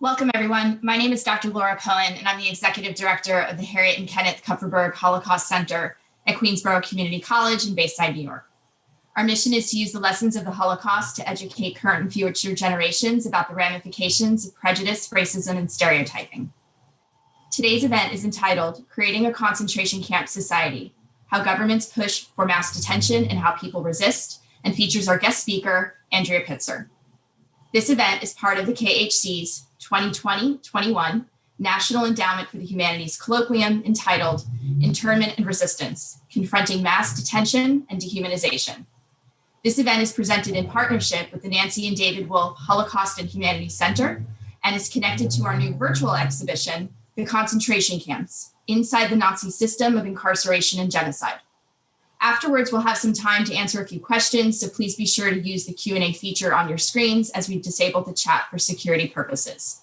Welcome, everyone. My name is Dr. Laura Cohen, and I'm the Executive Director of the Harriet and Kenneth Kupferberg Holocaust Center at Queensborough Community College in Bayside, New York. Our mission is to use the lessons of the Holocaust to educate current and future generations about the ramifications of prejudice, racism, and stereotyping. Today's event is entitled Creating a Concentration Camp Society, How Governments Push for Mass Detention and How People Resist, and features our guest speaker, Andrea Pitzer. This event is part of the KHC's 2020-21 National Endowment for the Humanities Colloquium entitled Internment and Resistance, Confronting Mass Detention and Dehumanization. This event is presented in partnership with the Nancy and David Wolf Holocaust and Humanities Center and is connected to our new virtual exhibition, The Concentration Camps, Inside the Nazi System of Incarceration and Genocide. Afterwards, we'll have some time to answer a few questions, so please be sure to use the Q&A feature on your screens as we've disabled the chat for security purposes.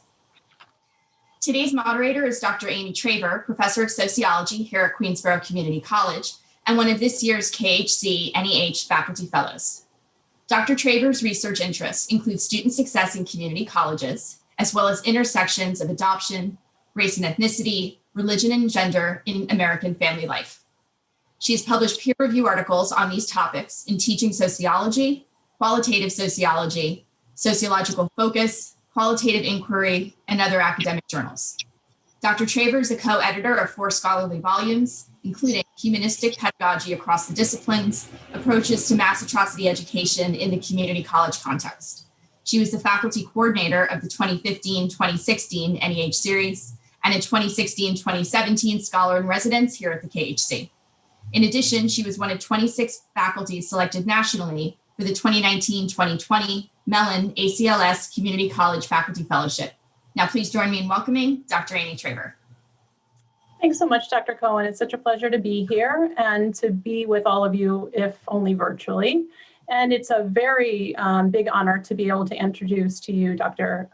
Today's moderator is Dr. Amy Traver, Professor of Sociology here at Queensborough Community College and one of this year's KHC NEH Faculty Fellows. Dr. Traver's research interests include student success in community colleges, as well as intersections of adoption, race and ethnicity, religion and gender in American family life. She has published peer-reviewed articles on these topics in Teaching Sociology, Qualitative Sociology, Sociological Focus, Qualitative Inquiry, and other academic journals. Dr. Traver is a co-editor of 4 scholarly volumes, including Humanistic Pedagogy Across the Disciplines, Approaches to Mass Atrocity Education in the Community College Context. She was the faculty coordinator of the 2015-2016 NEH series and a 2016-2017 Scholar in Residence here at the KHC. In addition, she was one of 26 faculty selected nationally for the 2019-2020 Mellon ACLS Community College Faculty Fellowship. Now, please join me in welcoming Dr. Amy Traver. Thanks so much, Dr. Cohen. It's such a pleasure to be here and to be with all of you, if only virtually. And it's a very big honor to be able to introduce to you Dr.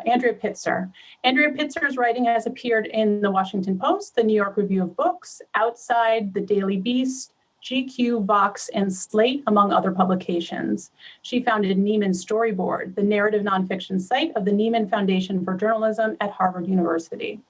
Andrea Pitzer. Andrea Pitzer's writing has appeared in the Washington Post, the New York Review of Books, Outside, the Daily Beast, GQ, Vox, and Slate, among other publications. She founded Nieman Storyboard, the narrative nonfiction site of the Nieman Foundation for Journalism at Harvard University.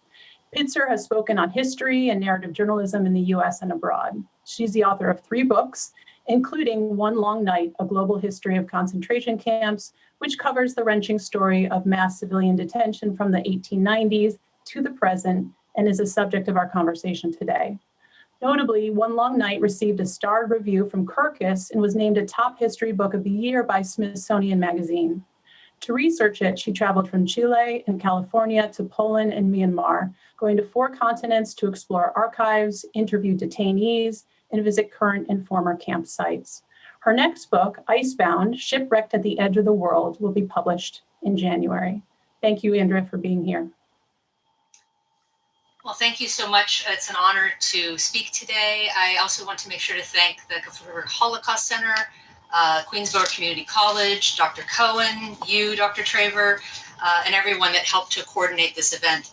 Pitzer has spoken on history and narrative journalism in the US and abroad. She's the author of 3 books, including One Long Night, A Global History of Concentration Camps, which covers the wrenching story of mass civilian detention from the 1890s to the present and is a subject of our conversation today. Notably, One Long Night received a starred review from Kirkus and was named a top history book of the year by Smithsonian Magazine. To research it, she traveled from Chile and California to Poland and Myanmar, going to 4 continents to explore archives, interview detainees, and visit current and former campsites. Her next book, Icebound, Shipwrecked at the Edge of the World, will be published in January. Thank you, Andrea, for being here. Well, thank you so much. It's an honor to speak today. I also want to make sure to thank the Kupferberg Holocaust Center, Queensborough Community College, Dr. Cohen, you, Dr. Traver, and everyone that helped to coordinate this event.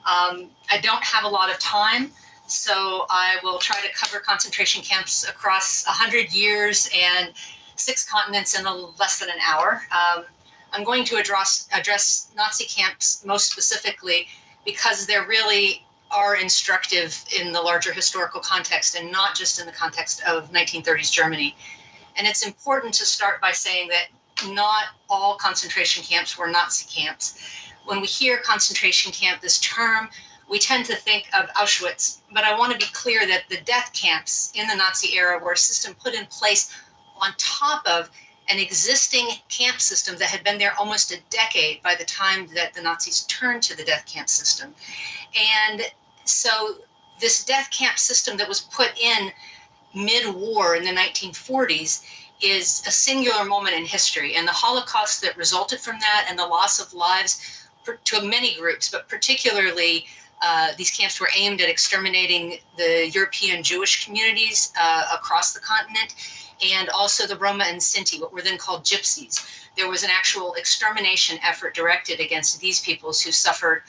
I don't have a lot of time, so I will try to cover concentration camps across 100 years and 6 continents in less than an hour. I'm going to address Nazi camps most specifically because they really are instructive in the larger historical context and not just in the context of 1930s Germany. And it's important to start by saying that not all concentration camps were Nazi camps. When we hear concentration camp, this term, we tend to think of Auschwitz, but I want to be clear that the death camps in the Nazi era were a system put in place on top of an existing camp system that had been there almost a decade by the time that the Nazis turned to the death camp system. And so this death camp system that was put in mid-war in the 1940s is a singular moment in history, and the Holocaust that resulted from that and the loss of lives to many groups, but particularly these camps were aimed at exterminating the European Jewish communities across the continent, and also the Roma and Sinti, what were then called Gypsies. There was an actual extermination effort directed against these peoples who suffered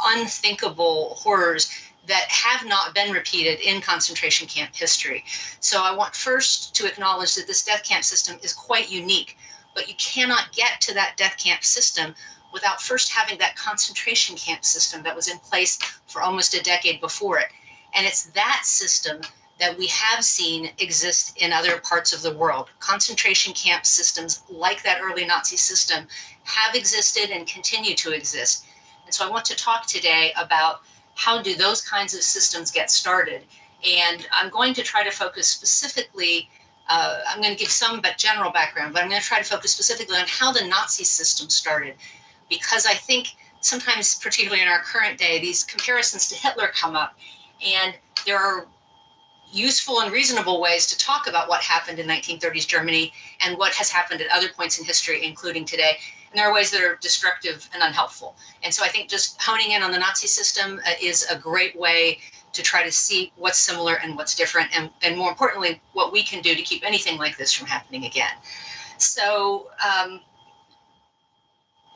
unthinkable horrors that have not been repeated in concentration camp history. So I want first to acknowledge that this death camp system is quite unique, but you cannot get to that death camp system without first having that concentration camp system that was in place for almost a decade before it. And it's that system that we have seen exist in other parts of the world. Concentration camp systems like that early Nazi system have existed and continue to exist. And so I want to talk today about how do those kinds of systems get started. And I'm going to try to focus specifically, I'm going to give some general background, but I'm going to try to focus specifically on how the Nazi system started. Because I think sometimes, particularly in our current day, these comparisons to Hitler come up, and there are useful and reasonable ways to talk about what happened in 1930s Germany and what has happened at other points in history, including today. And there are ways that are destructive and unhelpful. And so I think just honing in on the Nazi system is a great way to try to see what's similar and what's different, and more importantly, what we can do to keep anything like this from happening again. So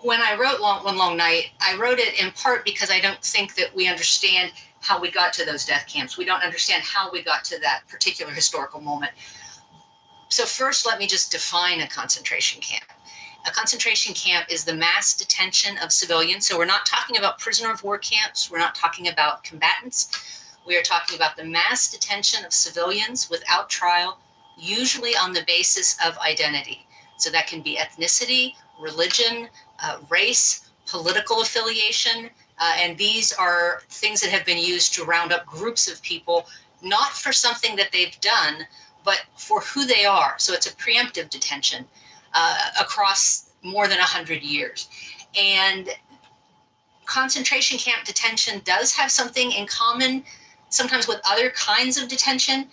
when I wrote One Long Night, I wrote it in part because I don't think that we understand how we got to those death camps. We don't understand how we got to that particular historical moment. So first, let me just define a concentration camp. A concentration camp is the mass detention of civilians. So we're not talking about prisoner of war camps. We're not talking about combatants. We are talking about the mass detention of civilians without trial, usually on the basis of identity. So that can be ethnicity, religion, race, political affiliation, and these are things that have been used to round up groups of people, not for something that they've done, but for who they are. So it's a preemptive detention across more than 100 years. And concentration camp detention does have something in common, sometimes with other kinds of detention,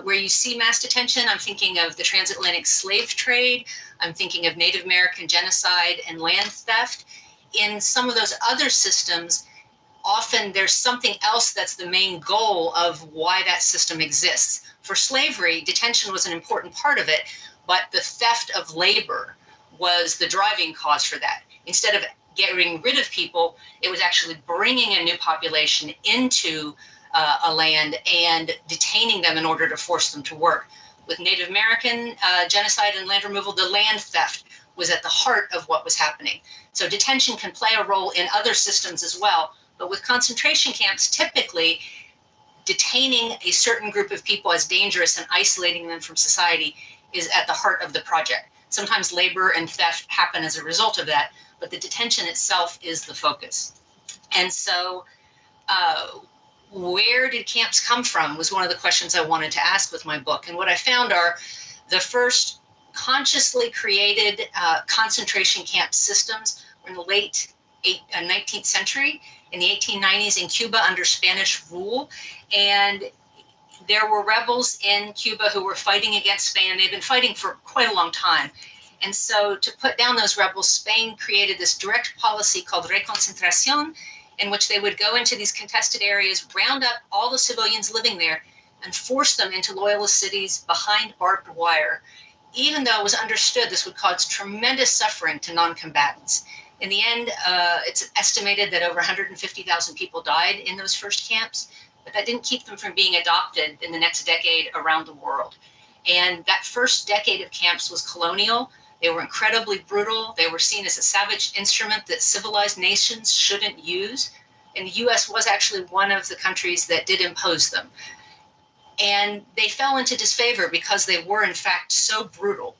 where you see mass detention. I'm thinking of the transatlantic slave trade. I'm thinking of Native American genocide and land theft. In some of those other systems, often there's something else that's the main goal of why that system exists. For slavery, detention was an important part of it, but the theft of labor was the driving cause for that. Instead of getting rid of people, it was actually bringing a new population into a land and detaining them in order to force them to work. With Native American genocide and land removal, the land theft was at the heart of what was happening. So detention can play a role in other systems as well, but with concentration camps, typically detaining a certain group of people as dangerous and isolating them from society is at the heart of the project. Sometimes labor and theft happen as a result of that, but the detention itself is the focus. And so where did camps come from was one of the questions I wanted to ask with my book. And what I found are the first consciously created concentration camp systems were in the late 19th century, in the 1890s in Cuba under Spanish rule. And there were rebels in Cuba who were fighting against Spain. They've been fighting for quite a long time. And so to put down those rebels, Spain created this direct policy called Reconcentración, in which they would go into these contested areas, round up all the civilians living there, and force them into loyalist cities behind barbed wire, even though it was understood this would cause tremendous suffering to non-combatants. In the end, it's estimated that over 150,000 people died in those first camps, but that didn't keep them from being adopted in the next decade around the world. And that first decade of camps was colonial. They were incredibly brutal. They were seen as a savage instrument that civilized nations shouldn't use. And the US was actually one of the countries that did impose them. And they fell into disfavor because they were, in fact, so brutal.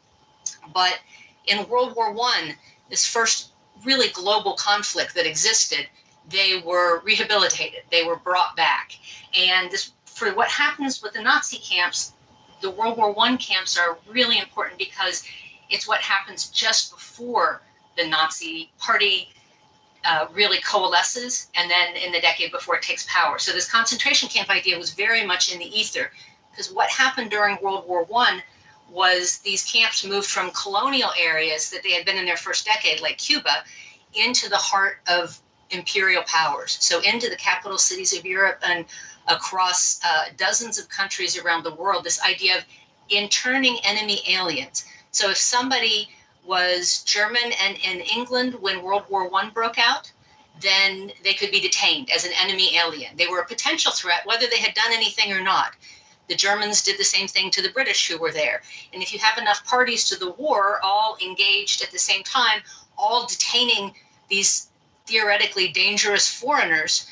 But in World War I, this first really global conflict that existed, they were rehabilitated. They were brought back. And this, for what happens with the Nazi camps, the World War I camps are really important because it's what happens just before the Nazi party really coalesces, and then in the decade before it takes power. So this concentration camp idea was very much in the ether, because what happened during World War I was these camps moved from colonial areas that they had been in their first decade, like Cuba, into the heart of imperial powers. So into the capital cities of Europe and across dozens of countries around the world, this idea of interning enemy aliens. So if somebody was German and in England when World War I broke out, then they could be detained as an enemy alien. They were a potential threat, whether they had done anything or not. The Germans did the same thing to the British who were there. And if you have enough parties to the war, all engaged at the same time, all detaining these theoretically dangerous foreigners,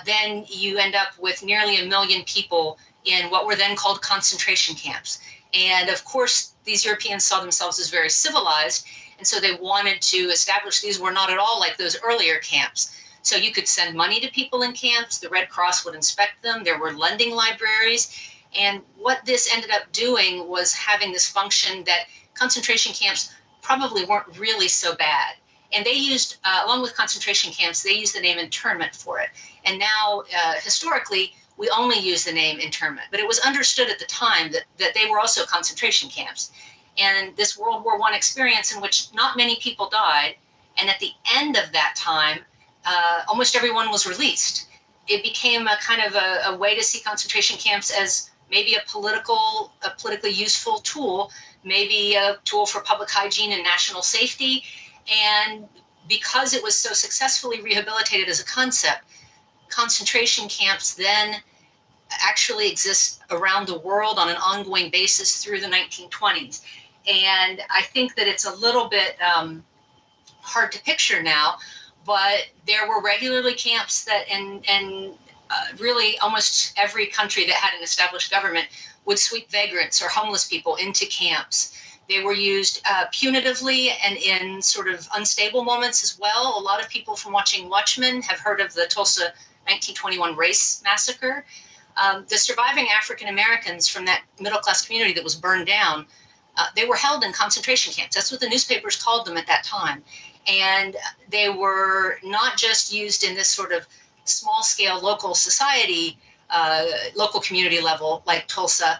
then you end up with nearly 1 million people in what were then called concentration camps. And of course, these Europeans saw themselves as very civilized, and so they wanted to establish these were not at all like those earlier camps. So you could send money to people in camps, the Red Cross would inspect them, there were lending libraries, and what this ended up doing was having this function that concentration camps probably weren't really so bad. And they used, along with concentration camps, they used the name internment for it. And now, historically, we only use the name internment, but it was understood at the time that they were also concentration camps. And this World War I experience in which not many people died, and at the end of that time, almost everyone was released. It became a kind of a way to see concentration camps as maybe a politically useful tool, maybe a tool for public hygiene and national safety. And because it was so successfully rehabilitated as a concept, concentration camps then actually exist around the world on an ongoing basis through the 1920s. And I think that it's a little bit hard to picture now, but there were regularly camps that in really almost every country that had an established government would sweep vagrants or homeless people into camps. They were used punitively and in sort of unstable moments as well. A lot of people from watching Watchmen have heard of the Tulsa 1921 race massacre. The surviving African Americans from that middle-class community that was burned down, they were held in concentration camps. That's what the newspapers called them at that time. And they were not just used in this sort of small-scale local society, local community level like Tulsa,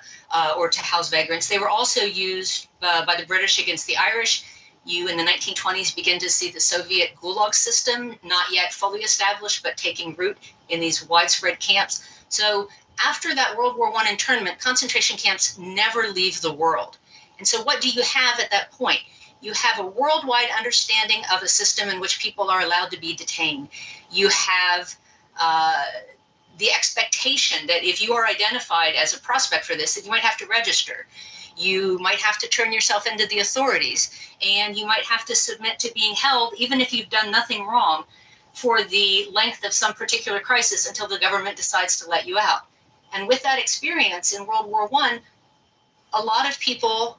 or to house vagrants. They were also used by the British against the Irish. You, in the 1920s, begin to see the Soviet Gulag system, not yet fully established, but taking root in these widespread camps. So after that World War I internment, concentration camps never leave the world. And so what do you have at that point? You have a worldwide understanding of a system in which people are allowed to be detained. You have the expectation that if you are identified as a prospect for this, that you might have to register. You might have to turn yourself into the authorities, and you might have to submit to being held, even if you've done nothing wrong, for the length of some particular crisis until the government decides to let you out. And with that experience in World War I, a lot of people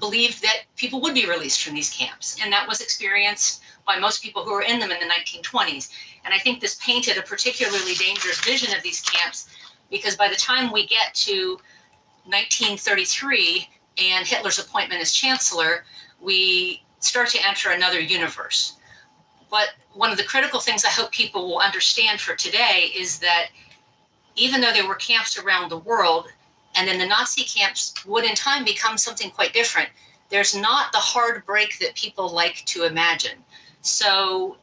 believed that people would be released from these camps, and that was experienced by most people who were in them in the 1920s. And I think this painted a particularly dangerous vision of these camps, because by the time we get to 1933 and Hitler's appointment as chancellor, we start to enter another universe. But one of the critical things I hope people will understand for today is that even though there were camps around the world, and then the Nazi camps would in time become something quite different, there's not the hard break that people like to imagine. So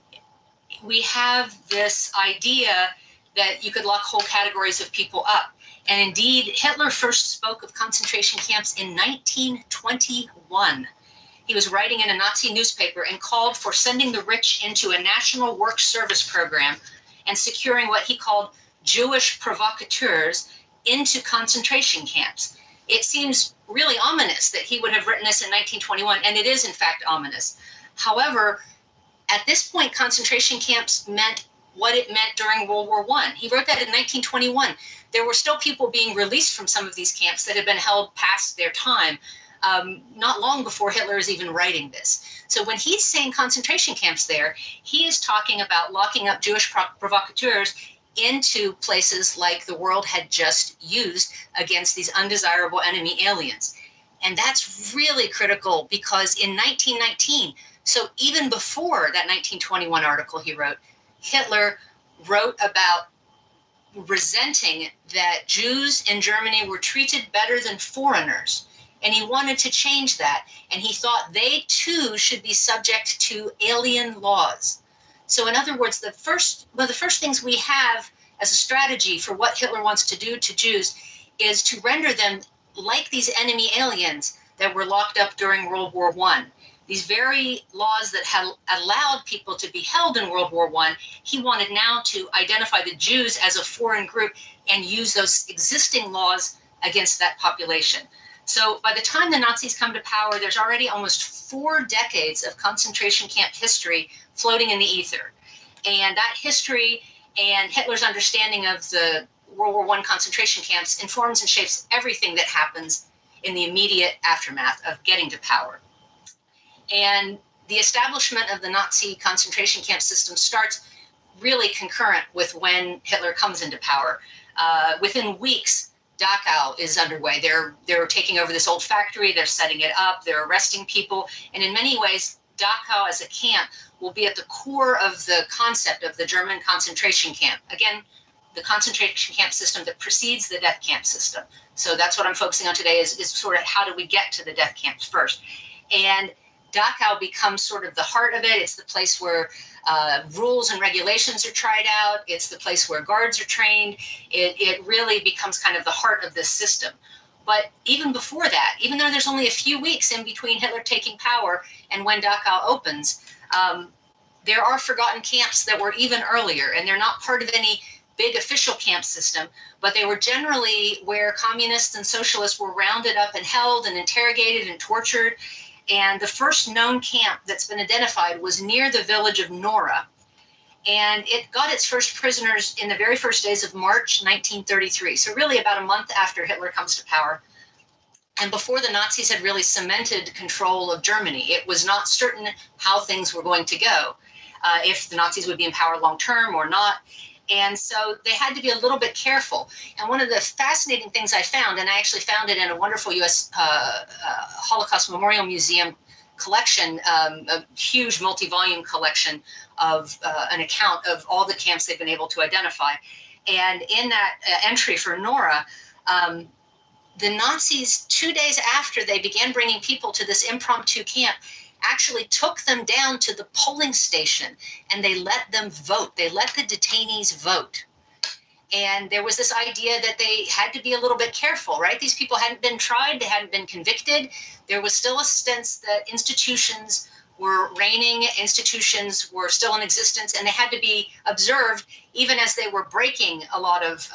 we have this idea that you could lock whole categories of people up. And indeed, Hitler first spoke of concentration camps in 1921. He was writing in a Nazi newspaper and called for sending the rich into a national work service program and securing what he called Jewish provocateurs into concentration camps. It seems really ominous that he would have written this in 1921, and it is in fact ominous. However, at this point, concentration camps meant what it meant during World War I. He wrote that in 1921. There were still people being released from some of these camps that had been held past their time, not long before Hitler is even writing this. So when he's saying concentration camps there, he is talking about locking up Jewish provocateurs into places like the world had just used against these undesirable enemy aliens. And that's really critical because in 1919, so even before that 1921 article he wrote, Hitler wrote about resenting that Jews in Germany were treated better than foreigners. And he wanted to change that. And he thought they too should be subject to alien laws. So in other words, one of the first things we have as a strategy for what Hitler wants to do to Jews is to render them like these enemy aliens that were locked up during World War I. These very laws that had allowed people to be held in World War I, he wanted now to identify the Jews as a foreign group and use those existing laws against that population. So by the time the Nazis come to power, there's already almost 4 decades of concentration camp history floating in the ether. And that history and Hitler's understanding of the World War I concentration camps informs and shapes everything that happens in the immediate aftermath of getting to power. And the establishment of the Nazi concentration camp system starts really concurrent with when Hitler comes into power. Within weeks, Dachau is underway. They're taking over this old factory, they're setting it up, they're arresting people, and in many ways, Dachau as a camp will be at the core of the concept of the German concentration camp. Again, the concentration camp system that precedes the death camp system. So that's what I'm focusing on today is sort of how do we get to the death camps first. And Dachau becomes sort of the heart of it. It's the place where rules and regulations are tried out. It's the place where guards are trained. It really becomes kind of the heart of this system. But even before that, even though there's only a few weeks in between Hitler taking power and when Dachau opens, there are forgotten camps that were even earlier, and they're not part of any big official camp system, but they were generally where communists and socialists were rounded up and held and interrogated and tortured. And the first known camp that's been identified was near the village of Nora. And it got its first prisoners in the very first days of March 1933. So really about a month after Hitler comes to power. And before the Nazis had really cemented control of Germany. It was not certain how things were going to go, if the Nazis would be in power long term or not. And so they had to be a little bit careful. And one of the fascinating things I found, and I actually found it in a wonderful U.S. Holocaust Memorial Museum collection, a huge multi-volume collection of an account of all the camps they've been able to identify. And in that entry for Nora, the Nazis, 2 days after they began bringing people to this impromptu camp, actually took them down to the polling station and they let them vote. They let the detainees vote. And there was this idea that they had to be a little bit careful, right? These people hadn't been tried, they hadn't been convicted. There was still a sense that institutions were reigning, institutions were still in existence, and they had to be observed even as they were breaking a lot of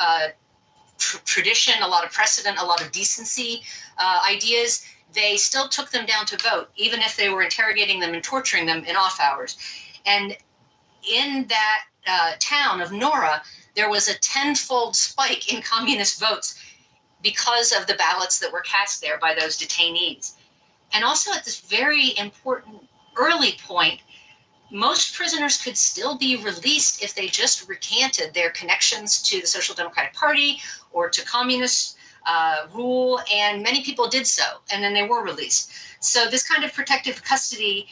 tradition, a lot of precedent, a lot of decency ideas. They still took them down to vote, even if they were interrogating them and torturing them in off hours. And in that town of Nora, there was a tenfold spike in communist votes because of the ballots that were cast there by those detainees. And also at this very important early point, most prisoners could still be released if they just recanted their connections to the Social Democratic Party or to communist rule, and many people did so, and then they were released. So this kind of protective custody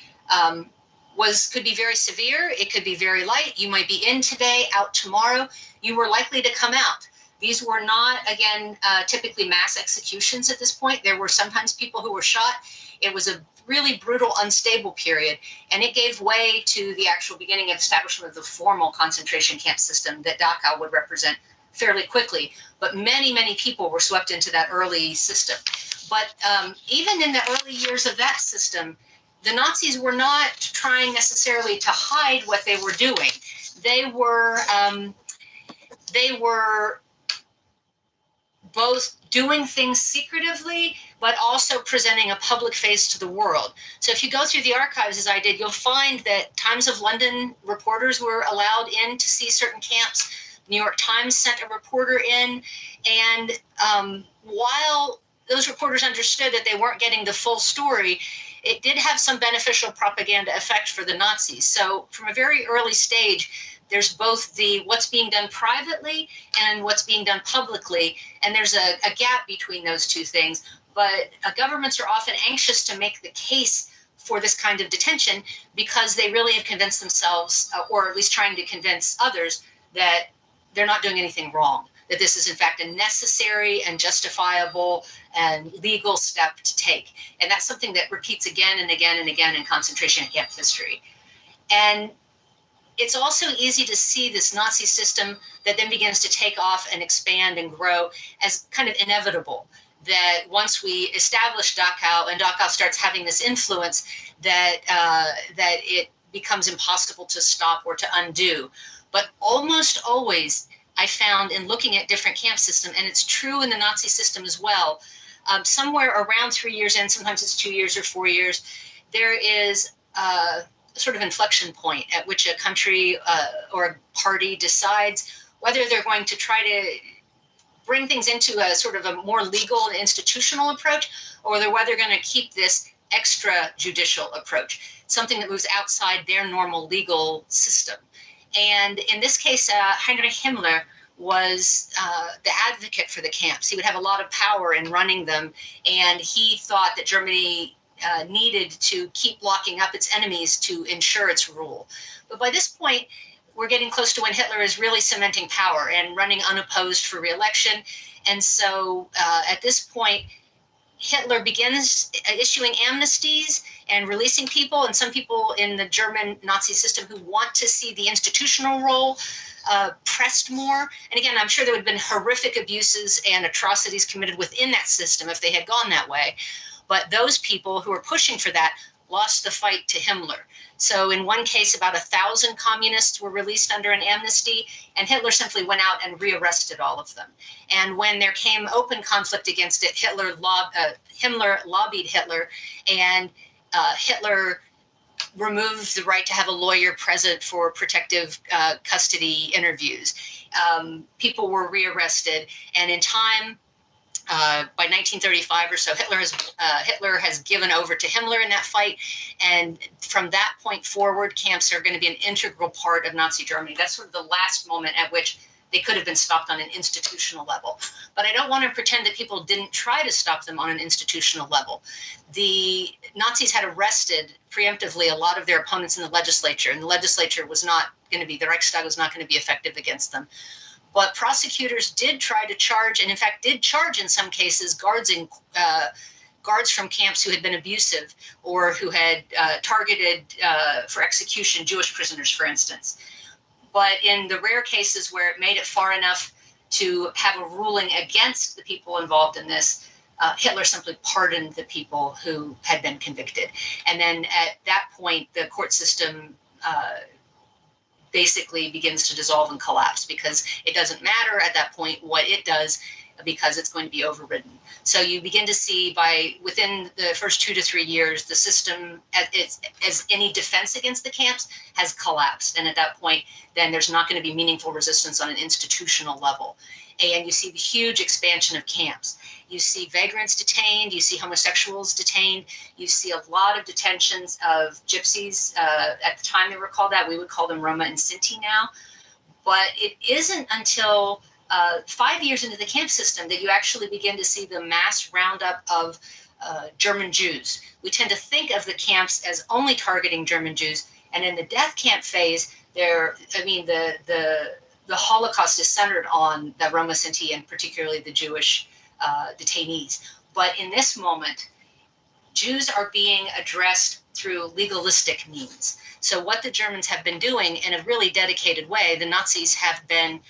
could be very severe. It could be very light. You might be in today, out tomorrow. You were likely to come out. These were not, again, typically mass executions at this point. There were sometimes people who were shot. It was a really brutal, unstable period, and it gave way to the actual beginning of establishment of the formal concentration camp system that Dachau would represent fairly quickly. But many, many people were swept into that early system. But even in the early years of that system, the Nazis were not trying necessarily to hide what they were doing. They were both doing things secretively, but also presenting a public face to the world. So if you go through the archives, as I did, you'll find that Times of London reporters were allowed in to see certain camps. New York Times sent a reporter in, and while those reporters understood that they weren't getting the full story, it did have some beneficial propaganda effect for the Nazis. So from a very early stage, there's both the what's being done privately and what's being done publicly, and there's a gap between those two things. But governments are often anxious to make the case for this kind of detention because they really have convinced themselves, or at least trying to convince others, that they're not doing anything wrong, that this is in fact a necessary and justifiable and legal step to take. And that's something that repeats again and again and again in concentration camp history. And it's also easy to see this Nazi system that then begins to take off and expand and grow as kind of inevitable, that once we establish Dachau and Dachau starts having this influence, that it becomes impossible to stop or to undo. But almost always, I found in looking at different camp systems, and it's true in the Nazi system as well, somewhere around 3 years in, sometimes it's 2 years or 4 years, there is a sort of inflection point at which a country or a party decides whether they're going to try to bring things into a sort of a more legal and institutional approach, or whether they're going to keep this extrajudicial approach, something that moves outside their normal legal system. And in this case, Heinrich Himmler was the advocate for the camps. He would have a lot of power in running them, and he thought that Germany needed to keep locking up its enemies to ensure its rule. But by this point, we're getting close to when Hitler is really cementing power and running unopposed for re-election. And so at this point, Hitler begins issuing amnesties and releasing people, and some people in the German Nazi system who want to see the institutional role pressed more. And again, I'm sure there would have been horrific abuses and atrocities committed within that system if they had gone that way. But those people who were pushing for that lost the fight to Himmler. So in one case, about 1,000 communists were released under an amnesty, and Hitler simply went out and rearrested all of them. And when there came open conflict against it, Himmler lobbied Hitler, and Hitler removed the right to have a lawyer present for protective custody interviews. People were rearrested, and in time, by 1935 or so, Hitler has given over to Himmler in that fight, and from that point forward, camps are going to be an integral part of Nazi Germany. That's sort of the last moment at which they could have been stopped on an institutional level. But I don't want to pretend that people didn't try to stop them on an institutional level. The Nazis had arrested preemptively a lot of their opponents in the legislature, and the legislature was not going to be, the Reichstag was not going to be effective against them. But prosecutors did try to charge, and in fact did charge in some cases, guards from camps who had been abusive or who had targeted for execution Jewish prisoners, for instance. But in the rare cases where it made it far enough to have a ruling against the people involved in this, Hitler simply pardoned the people who had been convicted. And then at that point, the court system basically begins to dissolve and collapse, because it doesn't matter at that point what it does, because it's going to be overridden. So you begin to see within the first 2 to 3 years, the system as any defense against the camps has collapsed. And at that point, then there's not going to be meaningful resistance on an institutional level. And you see the huge expansion of camps. You see vagrants detained, you see homosexuals detained, you see a lot of detentions of gypsies. At the time they were called that, we would call them Roma and Sinti now. But it isn't until 5 years into the camp system that you actually begin to see the mass roundup of German Jews. We tend to think of the camps as only targeting German Jews. And in the death camp phase, the Holocaust is centered on the Roma Sinti and particularly the Jewish detainees. But in this moment, Jews are being addressed through legalistic means. So what the Germans have been doing in a really dedicated way, the Nazis have been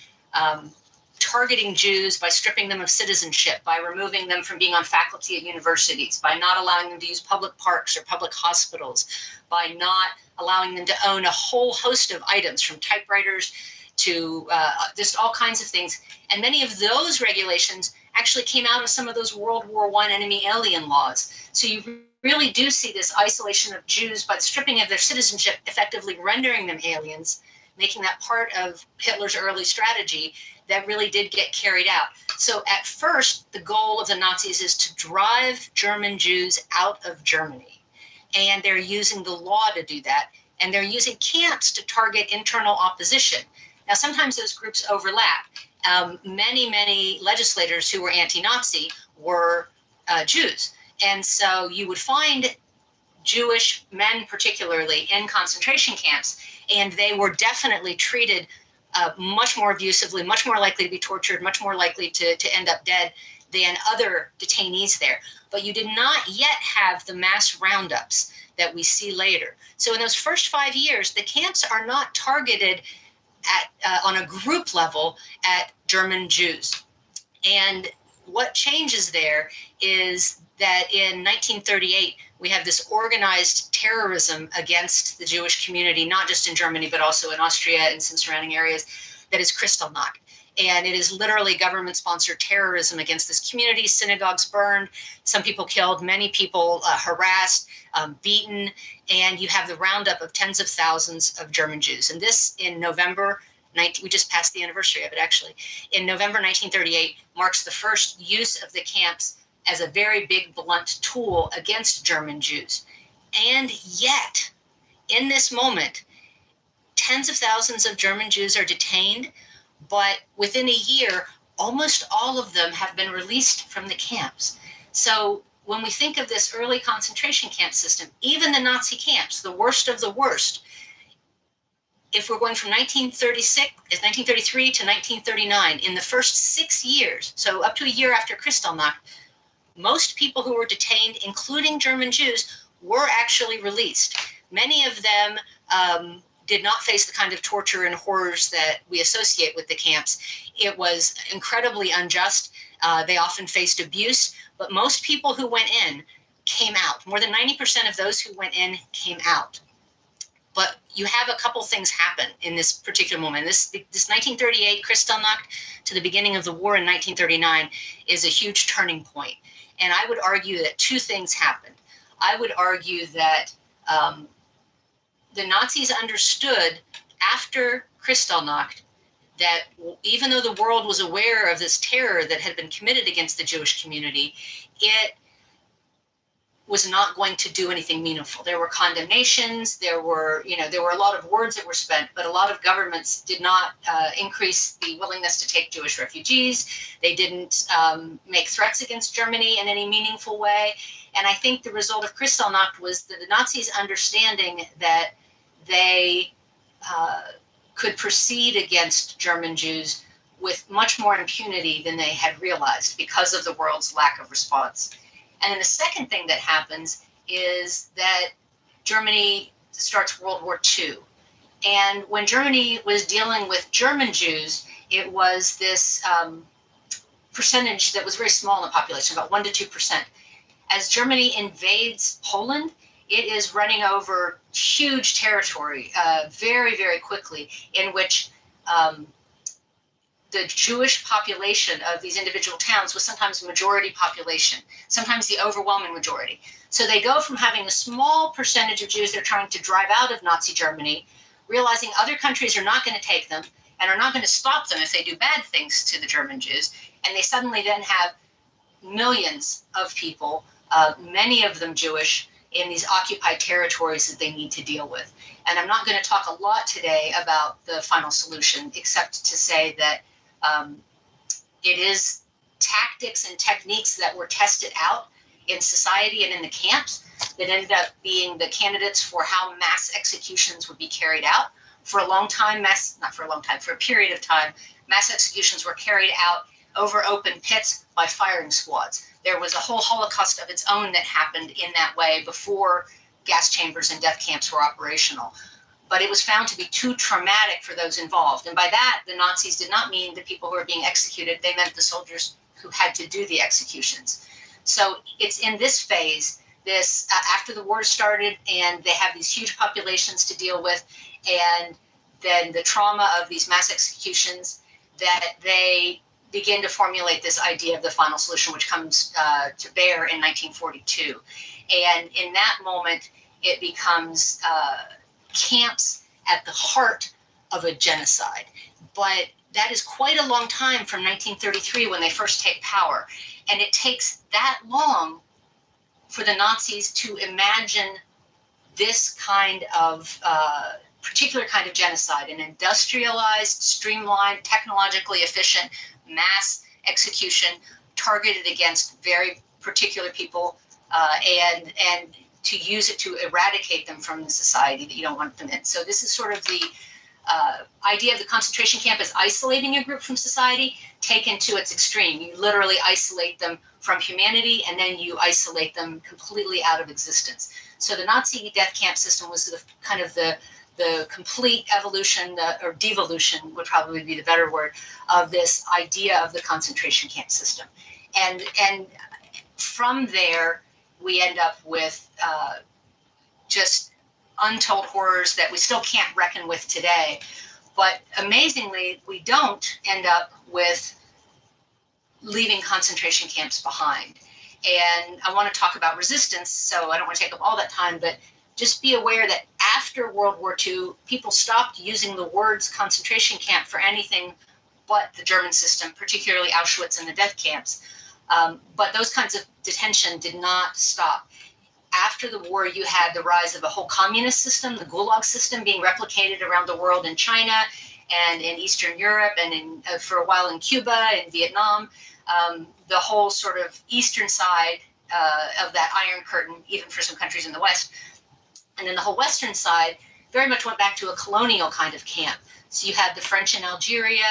targeting Jews by stripping them of citizenship, by removing them from being on faculty at universities, by not allowing them to use public parks or public hospitals, by not allowing them to own a whole host of items, from typewriters to just all kinds of things. And many of those regulations actually came out of some of those World War I enemy alien laws. So you really do see this isolation of Jews by the stripping of their citizenship, effectively rendering them aliens, making that part of Hitler's early strategy that really did get carried out. So at first, the goal of the Nazis is to drive German Jews out of Germany. And they're using the law to do that. And they're using camps to target internal opposition. Now, sometimes those groups overlap. Many legislators who were anti-Nazi were Jews. And so you would find Jewish men particularly in concentration camps, and they were definitely treated much more abusively, much more likely to be tortured, much more likely to end up dead than other detainees there. But you did not yet have the mass roundups that we see later. So in those first 5 years, the camps are not targeted on a group level at German Jews. And what changes there is that in 1938, we have this organized terrorism against the Jewish community, not just in Germany, but also in Austria and some surrounding areas, that is Kristallnacht. And it is literally government-sponsored terrorism against this community. Synagogues burned, some people killed, many people harassed, beaten, and you have the roundup of tens of thousands of German Jews. And this in November, we just passed the anniversary of it actually, in November 1938 marks the first use of the camps as a very big blunt tool against German Jews. And yet, in this moment, tens of thousands of German Jews are detained, but within a year, almost all of them have been released from the camps. So when we think of this early concentration camp system, even the Nazi camps, the worst of the worst, if we're going from 1933 to 1939, in the first 6 years, so up to a year after Kristallnacht, most people who were detained, including German Jews, were actually released. Many of them did not face the kind of torture and horrors that we associate with the camps. It was incredibly unjust. They often faced abuse, but most people who went in came out. More than 90% of those who went in came out. But you have a couple things happen in this particular moment. This 1938 Kristallnacht to the beginning of the war in 1939 is a huge turning point. And I would argue that two things happened. I would argue that the Nazis understood after Kristallnacht that even though the world was aware of this terror that had been committed against the Jewish community, it was not going to do anything meaningful. There were condemnations, there were a lot of words that were spent, but a lot of governments did not increase the willingness to take Jewish refugees. They didn't make threats against Germany in any meaningful way. And I think the result of Kristallnacht was the Nazis understanding that they could proceed against German Jews with much more impunity than they had realized because of the world's lack of response. And then the second thing that happens is that Germany starts World War II. And when Germany was dealing with German Jews, it was this percentage that was very small in the population, about 1% to 2%. As Germany invades Poland, it is running over huge territory very, very quickly, in which the Jewish population of these individual towns was sometimes majority population, sometimes the overwhelming majority. So they go from having a small percentage of Jews they're trying to drive out of Nazi Germany, realizing other countries are not going to take them and are not going to stop them if they do bad things to the German Jews. And they suddenly then have millions of people, many of them Jewish, in these occupied territories that they need to deal with. And I'm not going to talk a lot today about the final solution, except to say that it is tactics and techniques that were tested out in society and in the camps that ended up being the candidates for how mass executions would be carried out. For a long time, for a period of time, mass executions were carried out over open pits by firing squads. There was a whole Holocaust of its own that happened in that way before gas chambers and death camps were operational. But it was found to be too traumatic for those involved. And by that, the Nazis did not mean the people who were being executed, they meant the soldiers who had to do the executions. So it's in this phase, after the war started and they have these huge populations to deal with, and then the trauma of these mass executions, that they begin to formulate this idea of the final solution, which comes to bear in 1942. And in that moment, it becomes camps at the heart of a genocide. But that is quite a long time from 1933 when they first take power. And it takes that long for the Nazis to imagine this kind of particular kind of genocide, an industrialized, streamlined, technologically efficient mass execution targeted against very particular people, and to use it to eradicate them from the society that you don't want them in. So this is sort of the idea of the concentration camp as isolating a group from society taken to its extreme. You literally isolate them from humanity, and then you isolate them completely out of existence. So the Nazi death camp system was the complete evolution, or devolution would probably be the better word, of this idea of the concentration camp system. And from there, we end up with just untold horrors that we still can't reckon with today. But amazingly, we don't end up with leaving concentration camps behind. And I want to talk about resistance, so I don't want to take up all that time, but just be aware that after World War II, people stopped using the words concentration camp for anything but the German system, particularly Auschwitz and the death camps. But those kinds of detention did not stop. After the war, you had the rise of a whole communist system, the Gulag system, being replicated around the world in China and in Eastern Europe and for a while in Cuba and Vietnam. The whole sort of eastern side of that Iron Curtain, even for some countries in the West. And then the whole western side very much went back to a colonial kind of camp. So you had the French in Algeria,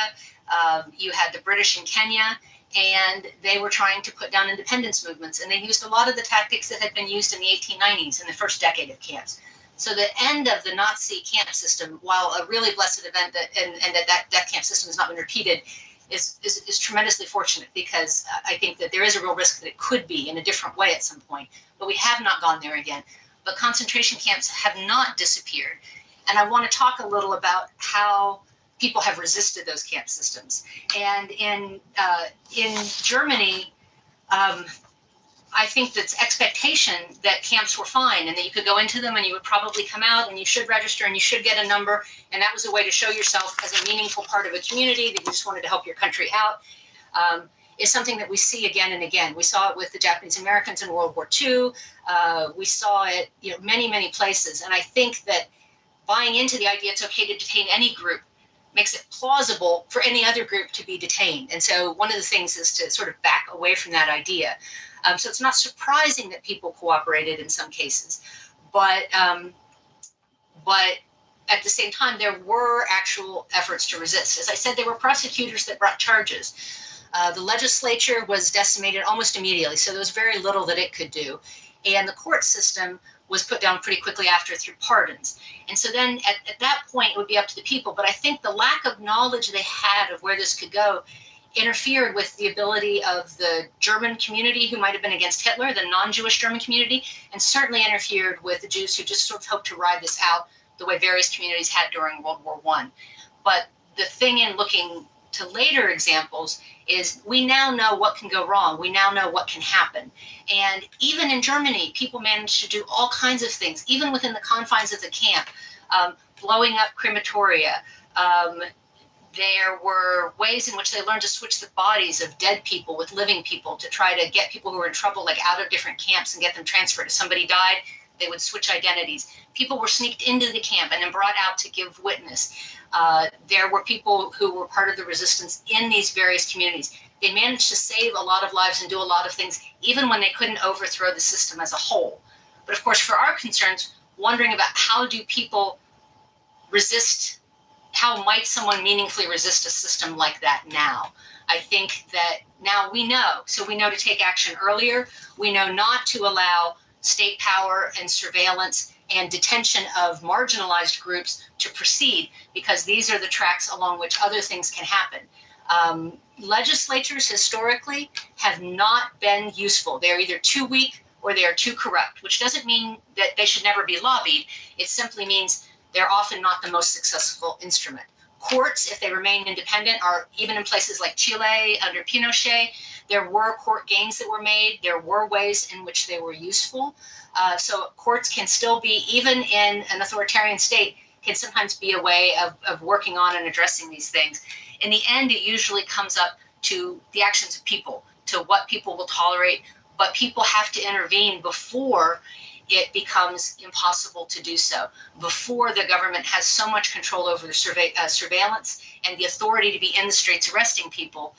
you had the British in Kenya, and they were trying to put down independence movements. And they used a lot of the tactics that had been used in the 1890s in the first decade of camps. So the end of the Nazi camp system, while a really blessed event that camp system has not been repeated, is tremendously fortunate, because I think that there is a real risk that it could be in a different way at some point, but we have not gone there again. But concentration camps have not disappeared. And I want to talk a little about how people have resisted those camp systems. And in Germany, I think that's expectation that camps were fine and that you could go into them and you would probably come out and you should register and you should get a number. And that was a way to show yourself as a meaningful part of a community that you just wanted to help your country out, is something that we see again and again. We saw it with the Japanese Americans in World War II. We saw it, many, many places. And I think that buying into the idea it's okay to detain any group makes it plausible for any other group to be detained. And so one of the things is to sort of back away from that idea. So it's not surprising that people cooperated in some cases, but at the same time, there were actual efforts to resist. As I said, there were prosecutors that brought charges. The legislature was decimated almost immediately, so there was very little that it could do. And the court system was put down pretty quickly after through pardons. And so then at that point, it would be up to the people. But I think the lack of knowledge they had of where this could go interfered with the ability of the German community who might have been against Hitler, the non-Jewish German community, and certainly interfered with the Jews who just sort of hoped to ride this out the way various communities had during World War I. But the thing in looking to later examples is we now know what can go wrong. We now know what can happen. And even in Germany, people managed to do all kinds of things, even within the confines of the camp, blowing up crematoria. There were ways in which they learned to switch the bodies of dead people with living people to try to get people who were in trouble, like out of different camps, and get them transferred. If somebody died, they would switch identities. People were sneaked into the camp and then brought out to give witness. There were people who were part of the resistance in these various communities. They managed to save a lot of lives and do a lot of things, even when they couldn't overthrow the system as a whole. But of course, for our concerns, wondering about how do people resist, how might someone meaningfully resist a system like that now? I think that now we know. So we know to take action earlier. We know not to allow state power and surveillance and detention of marginalized groups to proceed, because these are the tracks along which other things can happen. Legislatures historically have not been useful. They're either too weak or they are too corrupt, which doesn't mean that they should never be lobbied. It simply means they're often not the most successful instrument. Courts, if they remain independent, are even in places like Chile under Pinochet, there were court gains that were made. There were ways in which they were useful. So courts can still be, even in an authoritarian state, can sometimes be a way of working on and addressing these things. In the end, it usually comes up to the actions of people, to what people will tolerate, but people have to intervene before it becomes impossible to do so, before the government has so much control over the surveillance and the authority to be in the streets arresting people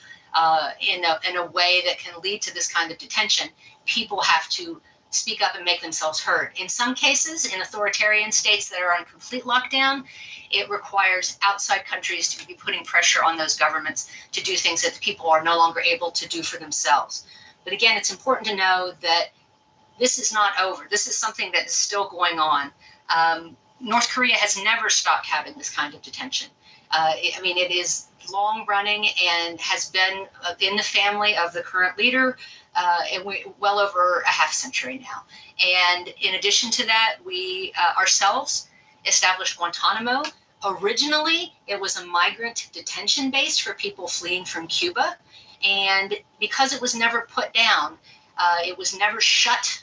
in a way that can lead to this kind of detention. People have to speak up and make themselves heard. In some cases, in authoritarian states that are on complete lockdown, it requires outside countries to be putting pressure on those governments to do things that the people are no longer able to do for themselves. But again, it's important to know that this is not over. This is something that is still going on. North Korea has never stopped having this kind of detention. It is long running and has been in the family of the current leader well over a half century now. And in addition to that, we ourselves established Guantanamo Originally, it was a migrant detention base for people fleeing from Cuba. And because it was never put down, it was never shut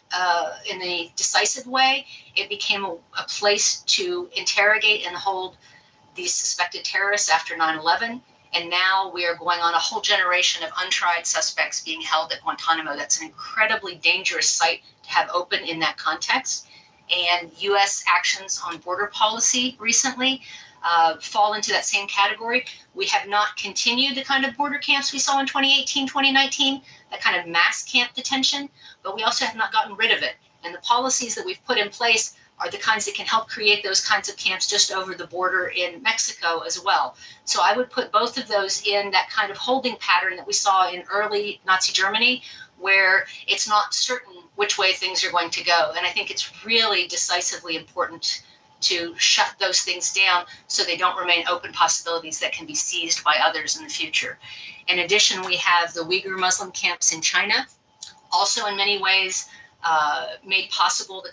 in a decisive way, it became a place to interrogate and hold these suspected terrorists after 9/11. And now we are going on a whole generation of untried suspects being held at Guantanamo. That's an incredibly dangerous site to have open in that context. And US actions on border policy recently fall into that same category. We have not continued the kind of border camps we saw in 2018, 2019, that kind of mass camp detention, but we also have not gotten rid of it. And the policies that we've put in place are the kinds that can help create those kinds of camps just over the border in Mexico as well. So I would put both of those in that kind of holding pattern that we saw in early Nazi Germany, where it's not certain which way things are going to go. And I think it's really decisively important to shut those things down so they don't remain open possibilities that can be seized by others in the future. In addition, we have the Uyghur Muslim camps in China, also in many ways made possible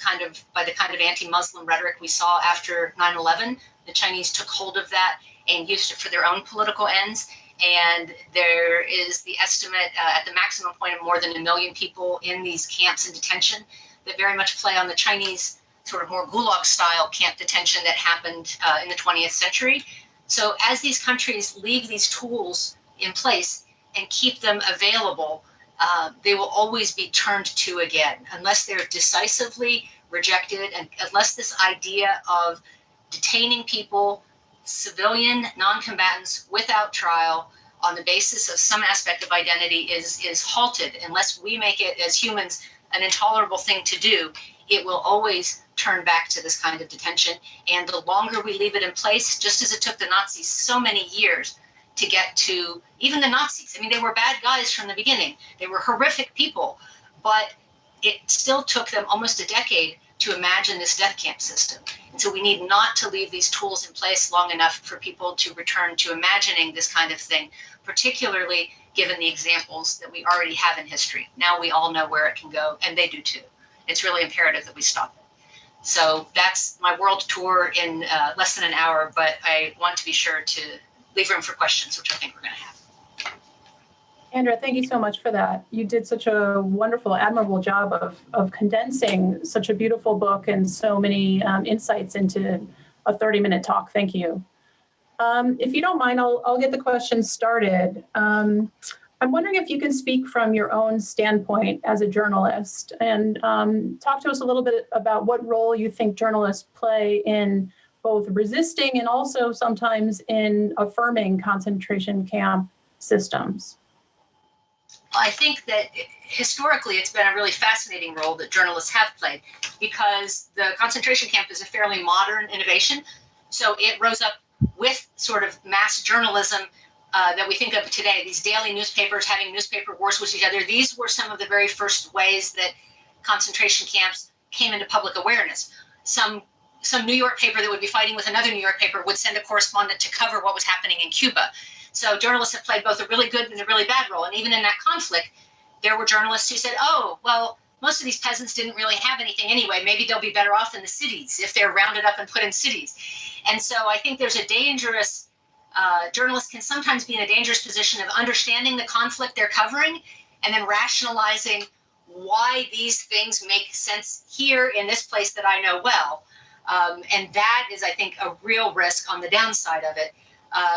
by the kind of anti-Muslim rhetoric we saw after 9/11. The Chinese took hold of that and used it for their own political ends. And there is the estimate at the maximum point of more than 1 million people in these camps in detention that very much play on the Chinese sort of more gulag style camp detention that happened in the 20th century. So as these countries leave these tools in place and keep them available, they will always be turned to again, unless they're decisively rejected and unless this idea of detaining people, civilian non-combatants without trial on the basis of some aspect of identity is halted. Unless we make it as humans an intolerable thing to do, it will always turn back to this kind of detention. And the longer we leave it in place, just as it took the Nazis so many years to get to, even the Nazis, I mean, they were bad guys from the beginning. They were horrific people, but it still took them almost a decade to imagine this death camp system. And so we need not to leave these tools in place long enough for people to return to imagining this kind of thing, particularly given the examples that we already have in history. Now we all know where it can go, and they do too. It's really imperative that we stop it. So that's my world tour in less than an hour, but I want to be sure to leave room for questions, which I think we're going to have. Andrea, thank you so much for that. You did such a wonderful, admirable job of condensing such a beautiful book and so many insights into a 30-minute talk. Thank you. If you don't mind, I'll get the questions started. I'm wondering if you can speak from your own standpoint as a journalist and talk to us a little bit about what role you think journalists play in both resisting and also sometimes in affirming concentration camp systems. I think that historically it's been a really fascinating role that journalists have played, because the concentration camp is a fairly modern innovation. So it rose up with sort of mass journalism that we think of today, these daily newspapers having newspaper wars with each other. These were some of the very first ways that concentration camps came into public awareness. Some New York paper that would be fighting with another New York paper would send a correspondent to cover what was happening in Cuba. So journalists have played both a really good and a really bad role. And even in that conflict, there were journalists who said, oh, well, most of these peasants didn't really have anything anyway. Maybe they'll be better off in the cities if they're rounded up and put in cities. And so I think there's a dangerous, journalists can sometimes be in a dangerous position of understanding the conflict they're covering and then rationalizing why these things make sense here in this place that I know well. And that is, I think, a real risk on the downside of it.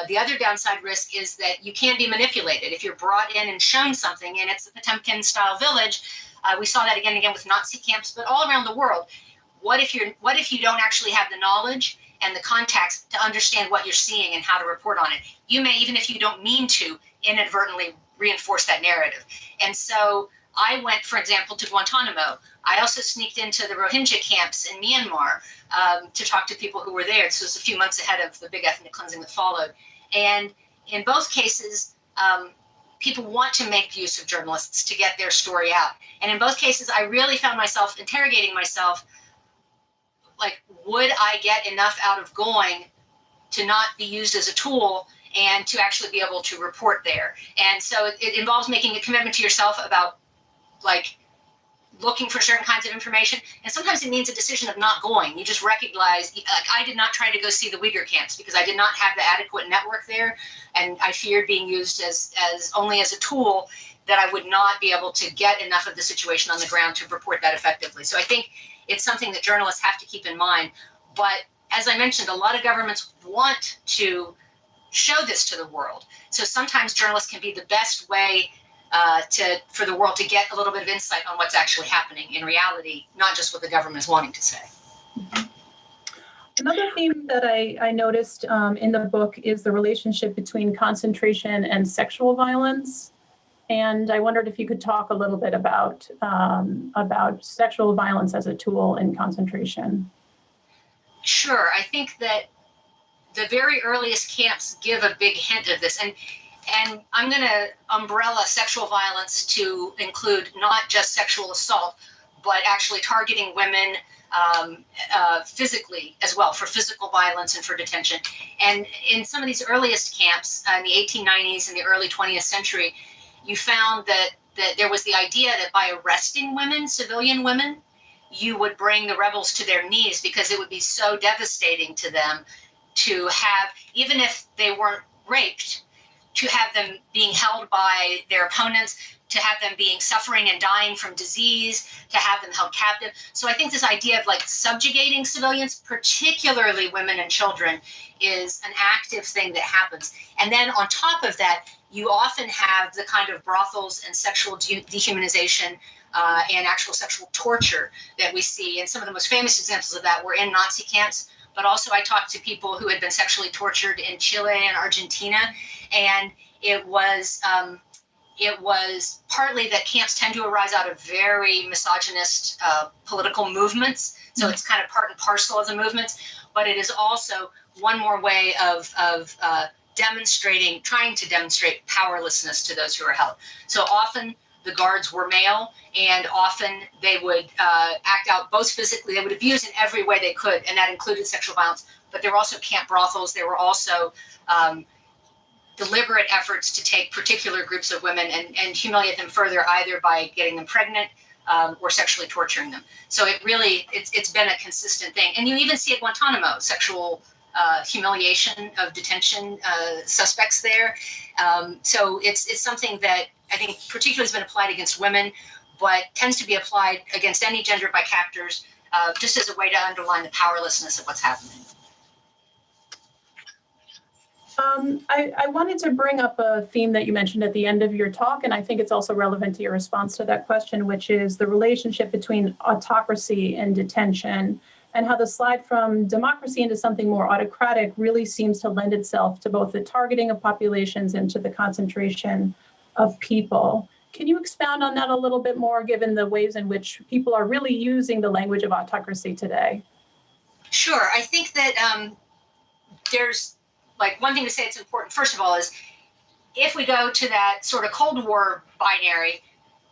The other downside risk is that you can be manipulated. If you're brought in and shown something, and it's a Potemkin-style village, we saw that again and again with Nazi camps, but all around the world. What if you don't actually have the knowledge and the context to understand what you're seeing and how to report on it? You may, even if you don't mean to, inadvertently reinforce that narrative. And so I went, for example, to Guantanamo. I also sneaked into the Rohingya camps in Myanmar to talk to people who were there. This was a few months ahead of the big ethnic cleansing that followed. And in both cases, people want to make use of journalists to get their story out. And in both cases, I really found myself interrogating myself, like, would I get enough out of going to not be used as a tool and to actually be able to report there? And so it involves making a commitment to yourself about, like, looking for certain kinds of information. And sometimes it means a decision of not going. You just recognize, like I did not try to go see the Uyghur camps because I did not have the adequate network there. And I feared being used as only as a tool, that I would not be able to get enough of the situation on the ground to report that effectively. So I think it's something that journalists have to keep in mind. But as I mentioned, a lot of governments want to show this to the world. So sometimes journalists can be the best way for the world to get a little bit of insight on what's actually happening in reality, not just what the government is wanting to say. Another theme that I noticed in the book is the relationship between concentration and sexual violence. And I wondered if you could talk a little bit about sexual violence as a tool in concentration. Sure. I think that the very earliest camps give a big hint of this. And I'm going to umbrella sexual violence to include not just sexual assault, but actually targeting women physically as well, for physical violence and for detention. And in some of these earliest camps in the 1890s and the early 20th century, you found that there was the idea that by arresting women, civilian women, you would bring the rebels to their knees, because it would be so devastating to them to have, even if they weren't raped, to have them being held by their opponents, to have them being suffering and dying from disease, to have them held captive. So I think this idea of like subjugating civilians, particularly women and children, is an active thing that happens. And then on top of that, you often have the kind of brothels and sexual dehumanization and actual sexual torture that we see. And some of the most famous examples of that were in Nazi camps. But also I talked to people who had been sexually tortured in Chile and Argentina. And it was partly that camps tend to arise out of very misogynist political movements. So it's kind of part and parcel of the movements. But it is also one more way of trying to demonstrate powerlessness to those who are held. So often the guards were male, and often they would act out both physically, they would abuse in every way they could, and that included sexual violence. But there were also camp brothels. There were also deliberate efforts to take particular groups of women and humiliate them further, either by getting them pregnant or sexually torturing them. So it's been a consistent thing. And you even see at Guantanamo, sexual humiliation of detention suspects there. So it's something that I think particularly has been applied against women, but tends to be applied against any gender by captors, just as a way to underline the powerlessness of what's happening. I wanted to bring up a theme that you mentioned at the end of your talk, and I think it's also relevant to your response to that question, which is the relationship between autocracy and detention, and how the slide from democracy into something more autocratic really seems to lend itself to both the targeting of populations and to the concentration of people. Can you expound on that a little bit more, given the ways in which people are really using the language of autocracy today? Sure. I think that there's one thing to say it's important, first of all, is if we go to that sort of Cold War binary,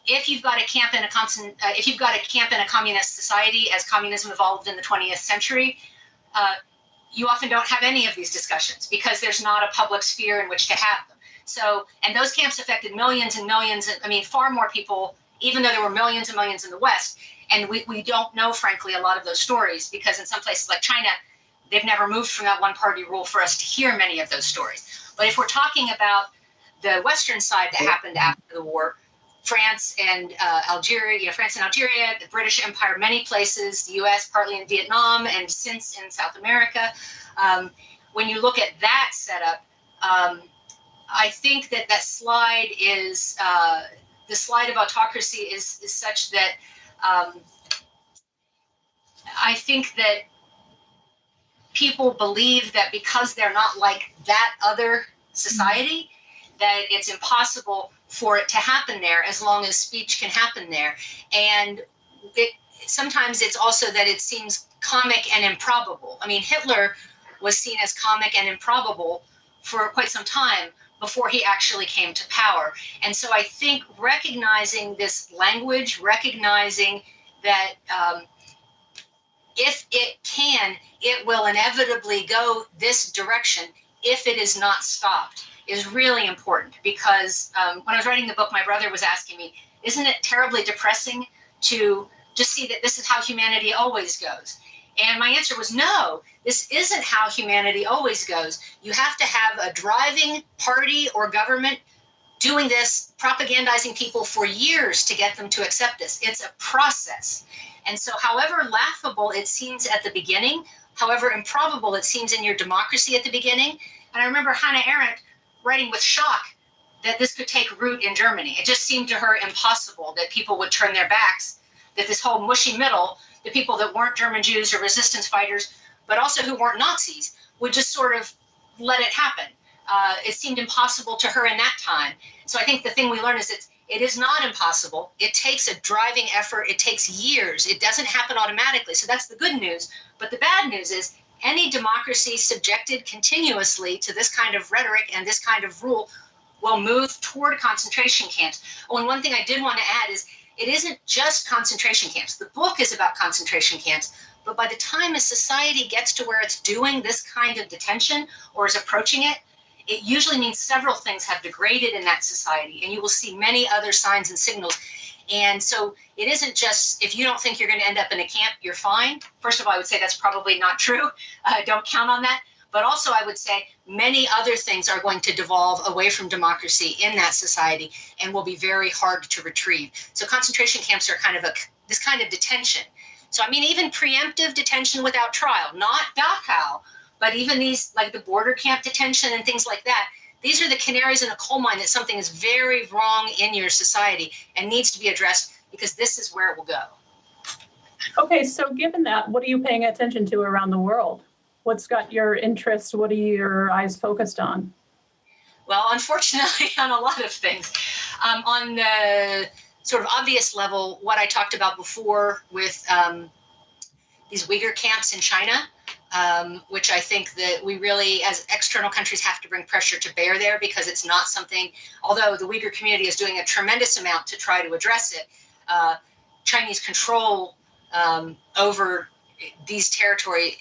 if you've got a camp in a communist society, as communism evolved in the 20th century, you often don't have any of these discussions because there's not a public sphere in which to have them. So, and those camps affected millions and millions, far more people, even though there were millions and millions in the West. And we don't know, frankly, a lot of those stories, because in some places like China, they've never moved from that one-party rule for us to hear many of those stories. But if we're talking about the Western side that happened after the war, France and Algeria, the British Empire, many places, the US, partly in Vietnam, and since in South America, when you look at that setup, I think that slide is, the slide of autocracy is such that I think that people believe that because they're not like that other society, that it's impossible for it to happen there as long as speech can happen there. And sometimes it's also that it seems comic and improbable. Hitler was seen as comic and improbable for quite some time before he actually came to power. And so I think recognizing this language, recognizing that if it can, it will inevitably go this direction if it is not stopped, is really important. Because when I was writing the book, my brother was asking me, isn't it terribly depressing to just see that this is how humanity always goes? And my answer was no, this isn't how humanity always goes. You have to have a driving party or government doing this, propagandizing people for years to get them to accept this. It's a process. And so however laughable it seems at the beginning, however improbable it seems in your democracy at the beginning, and I remember Hannah Arendt writing with shock that this could take root in Germany. It just seemed to her impossible that people would turn their backs, that this whole mushy middle, the people that weren't German Jews or resistance fighters, but also who weren't Nazis, would just sort of let it happen. It seemed impossible to her in that time. So I think the thing we learn is it is not impossible. It takes a driving effort. It takes years. It doesn't happen automatically. So that's the good news. But the bad news is any democracy subjected continuously to this kind of rhetoric and this kind of rule will move toward concentration camps. Oh, and one thing I did want to add is it isn't just concentration camps. The book is about concentration camps. But by the time a society gets to where it's doing this kind of detention or is approaching it, it usually means several things have degraded in that society, and you will see many other signs and signals. And so it isn't just, if you don't think you're going to end up in a camp, you're fine. First of all, I would say that's probably not true. Don't count on that. But also I would say many other things are going to devolve away from democracy in that society and will be very hard to retrieve. So concentration camps are kind of this kind of detention. So I mean, even preemptive detention without trial, not Dachau, but even these, like the border camp detention and things like that, these are the canaries in a coal mine that something is very wrong in your society and needs to be addressed because this is where it will go. Okay, so given that, what are you paying attention to around the world? What's got your interest? What are your eyes focused on? Well, unfortunately, on a lot of things. On the sort of obvious level, what I talked about before with these Uyghur camps in China, which I think that we really, as external countries, have to bring pressure to bear there because it's not something, although the Uyghur community is doing a tremendous amount to try to address it, Chinese control over this territory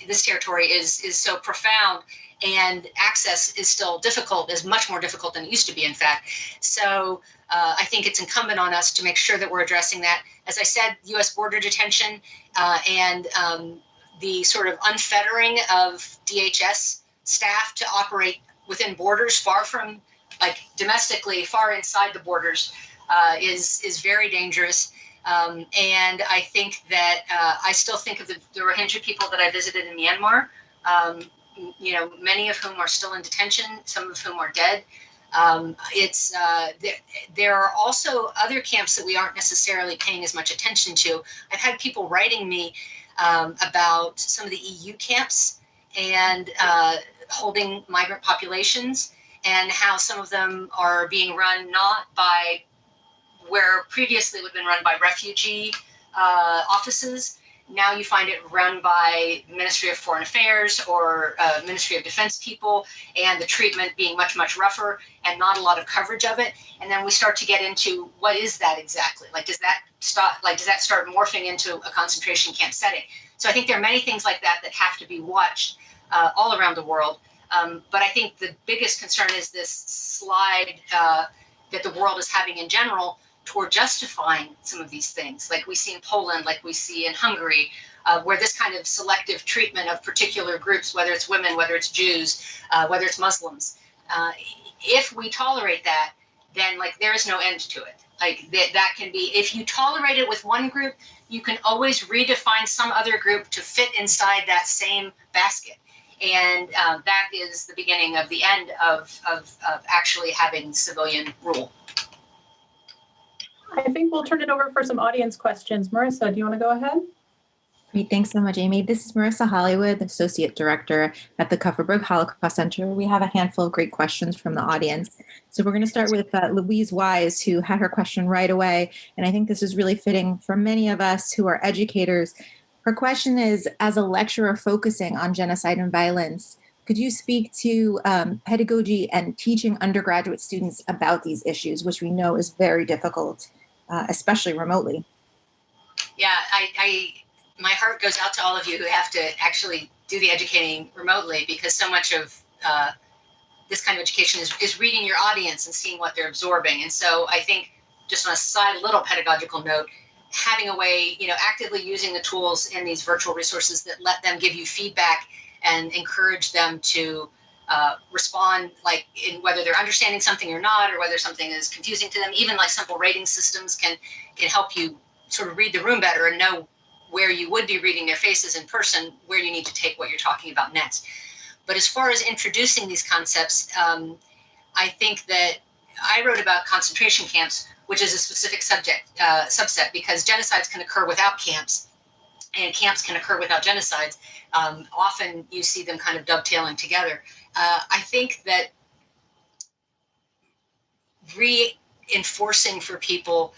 is so profound, and access is still difficult, is much more difficult than it used to be, in fact. So I think it's incumbent on us to make sure that we're addressing that. As I said, U.S. border detention and the sort of unfettering of DHS staff to operate within borders far from, like domestically, far inside the borders is very dangerous. And I think that I still think of the Rohingya people that I visited in Myanmar, many of whom are still in detention, some of whom are dead. There are also other camps that we aren't necessarily paying as much attention to. I've had people writing me about some of the EU camps and holding migrant populations, and how some of them are being run not by where previously it would have been run by refugee offices. Now you find it run by Ministry of Foreign Affairs or Ministry of Defense people, and the treatment being much, much rougher and not a lot of coverage of it. And then we start to get into what is that exactly? Like, does that start morphing into a concentration camp setting? So I think there are many things like that that have to be watched all around the world. But I think the biggest concern is this slide that the world is having in general toward justifying some of these things, like we see in Poland, like we see in Hungary, where this kind of selective treatment of particular groups, whether it's women, whether it's Jews, whether it's Muslims, if we tolerate that, then like there is no end to it. Like that can be, if you tolerate it with one group, you can always redefine some other group to fit inside that same basket. And that is the beginning of the end of actually having civilian rule. I think we'll turn it over for some audience questions. Marissa, do you want to go ahead? Great. Thanks so much, Amy. This is Marissa Hollywood, Associate Director at the Kupferberg Holocaust Center. We have a handful of great questions from the audience. So we're going to start with Louise Wise, who had her question right away. And I think this is really fitting for many of us who are educators. Her question is, as a lecturer focusing on genocide and violence, could you speak to pedagogy and teaching undergraduate students about these issues, which we know is very difficult, especially remotely? Yeah, my heart goes out to all of you who have to actually do the educating remotely, because so much of this kind of education is reading your audience and seeing what they're absorbing. And so I think, just on a side little pedagogical note, having a way, actively using the tools in these virtual resources that let them give you feedback and encourage them to respond, like in whether they're understanding something or not, or whether something is confusing to them. Even like simple rating systems can help you sort of read the room better and know where you would be reading their faces in person, where you need to take what you're talking about next. But as far as introducing these concepts, I think that I wrote about concentration camps, which is a specific subset, because genocides can occur without camps, and camps can occur without genocides. Often you see them kind of dovetailing together. I think that reinforcing for people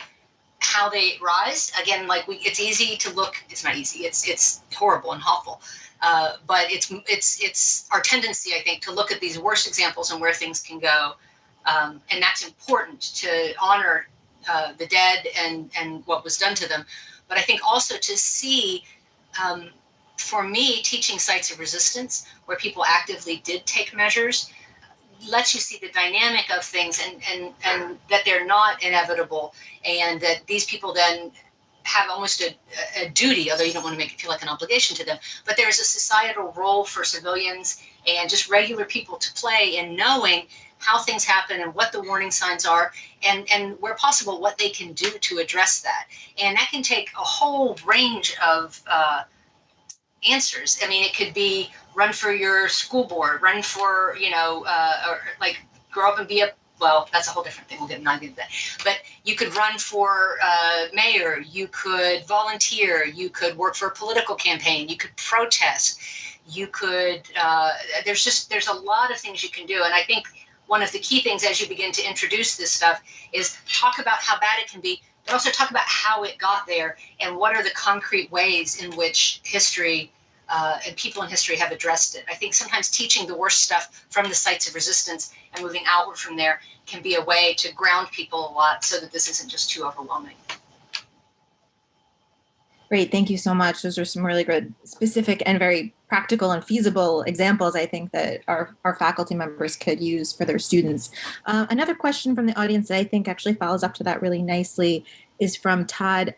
how they rise, again, like it's easy to look, it's not easy, it's horrible and awful. But it's our tendency, I think, to look at these worst examples and where things can go. And that's important to honor the dead and what was done to them. But I think also to see, for me, teaching sites of resistance where people actively did take measures lets you see the dynamic of things and that they're not inevitable, and that these people then have almost a duty, although you don't want to make it feel like an obligation to them, but there's a societal role for civilians and just regular people to play in knowing how things happen and what the warning signs are, and where possible, what they can do to address that. And that can take a whole range of answers. I mean, it could be run for your school board, run for, or like grow up and be well, that's a whole different thing. We'll get into that. But you could run for mayor, you could volunteer, you could work for a political campaign, you could protest, you could, there's a lot of things you can do. And I think one of the key things as you begin to introduce this stuff is talk about how bad it can be, but also talk about how it got there and what are the concrete ways in which history and people in history have addressed it. I think sometimes teaching the worst stuff from the sites of resistance and moving outward from there can be a way to ground people a lot so that this isn't just too overwhelming. Great, thank you so much. Those are some really good, specific and very practical and feasible examples, I think, that our faculty members could use for their students. Another question from the audience that I think actually follows up to that really nicely is from Todd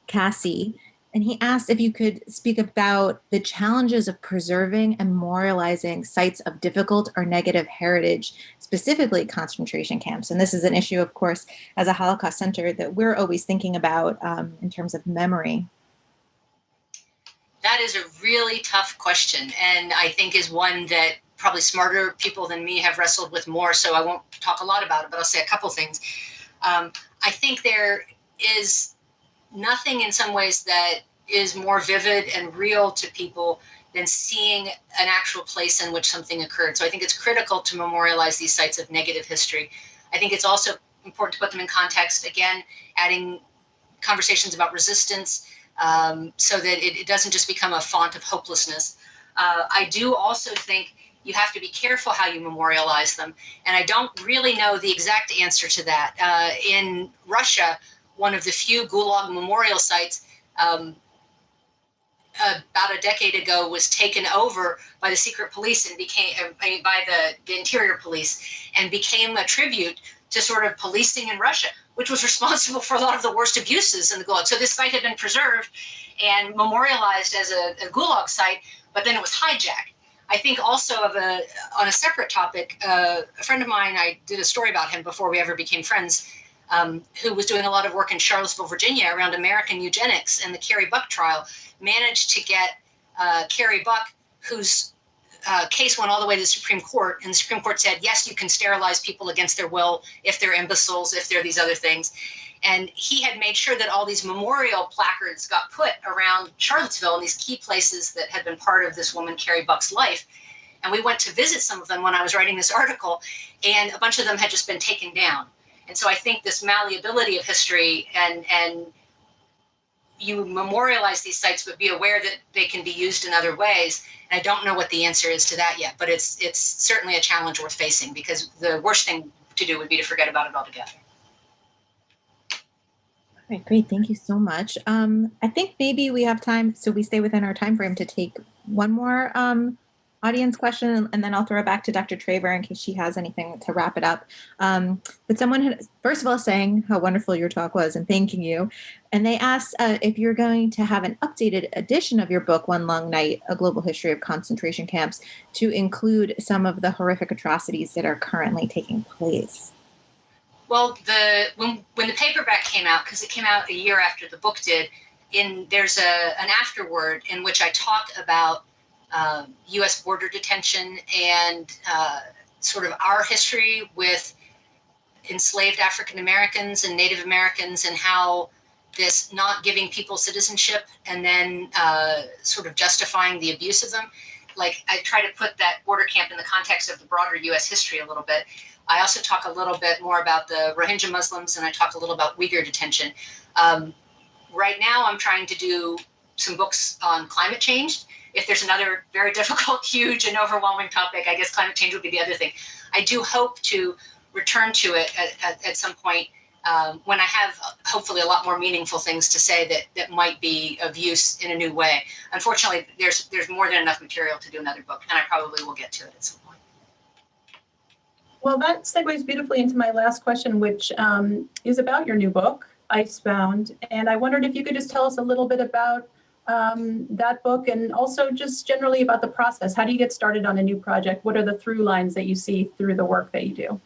Cassie. And he asked if you could speak about the challenges of preserving and memorializing sites of difficult or negative heritage, specifically concentration camps. And this is an issue, of course, as a Holocaust Center that we're always thinking about in terms of memory. That is a really tough question, and I think is one that probably smarter people than me have wrestled with more, so I won't talk a lot about it, but I'll say a couple things. I think there is nothing in some ways that is more vivid and real to people than seeing an actual place in which something occurred. So I think it's critical to memorialize these sites of negative history. I think it's also important to put them in context, again, adding conversations about resistance, so that it doesn't just become a font of hopelessness. I do also think you have to be careful how you memorialize them. And I don't really know the exact answer to that. In Russia, one of the few Gulag memorial sites about a decade ago was taken over by the secret police and became, by the interior police, and became a tribute to sort of policing in Russia, which was responsible for a lot of the worst abuses in the Gulag. So this site had been preserved and memorialized as a Gulag site, but then it was hijacked. I think also on a separate topic, a friend of mine, I did a story about him before we ever became friends, who was doing a lot of work in Charlottesville, Virginia around American eugenics and the Carrie Buck trial, managed to get Carrie Buck, whose case went all the way to the Supreme Court, and the Supreme Court said, yes, you can sterilize people against their will if they're imbeciles, if they're these other things. And he had made sure that all these memorial placards got put around Charlottesville in these key places that had been part of this woman, Carrie Buck's life. And we went to visit some of them when I was writing this article, and a bunch of them had just been taken down. And so I think this malleability of history, and you memorialize these sites, but be aware that they can be used in other ways. And I don't know what the answer is to that yet, but it's certainly a challenge worth facing, because the worst thing to do would be to forget about it altogether. All right, great. Thank you so much. I think maybe we have time, so we stay within our time frame, to take one more audience question, and then I'll throw it back to Dr. Traver in case she has anything to wrap it up. But someone had, first of all, saying how wonderful your talk was and thanking you. And they asked if you're going to have an updated edition of your book, One Long Night, A Global History of Concentration Camps, to include some of the horrific atrocities that are currently taking place. Well, when the paperback came out, because it came out a year after the book did, there's an afterword in which I talk about U.S. border detention and sort of our history with enslaved African Americans and Native Americans, and how this not giving people citizenship and then sort of justifying the abuse of them. Like, I try to put that border camp in the context of the broader U.S. history a little bit. I also talk a little bit more about the Rohingya Muslims, and I talk a little about Uyghur detention. Right now, I'm trying to do some books on climate change. If there's another very difficult, huge, and overwhelming topic, I guess climate change would be the other thing. I do hope to return to it at some point when I have hopefully a lot more meaningful things to say that might be of use in a new way. Unfortunately, there's more than enough material to do another book, and I probably will get to it at some point. Well, that segues beautifully into my last question, which is about your new book, Icebound. And I wondered if you could just tell us a little bit about that book, and also just generally about the process. How do you get started on a new project? What are the through lines that you see through the work that you do?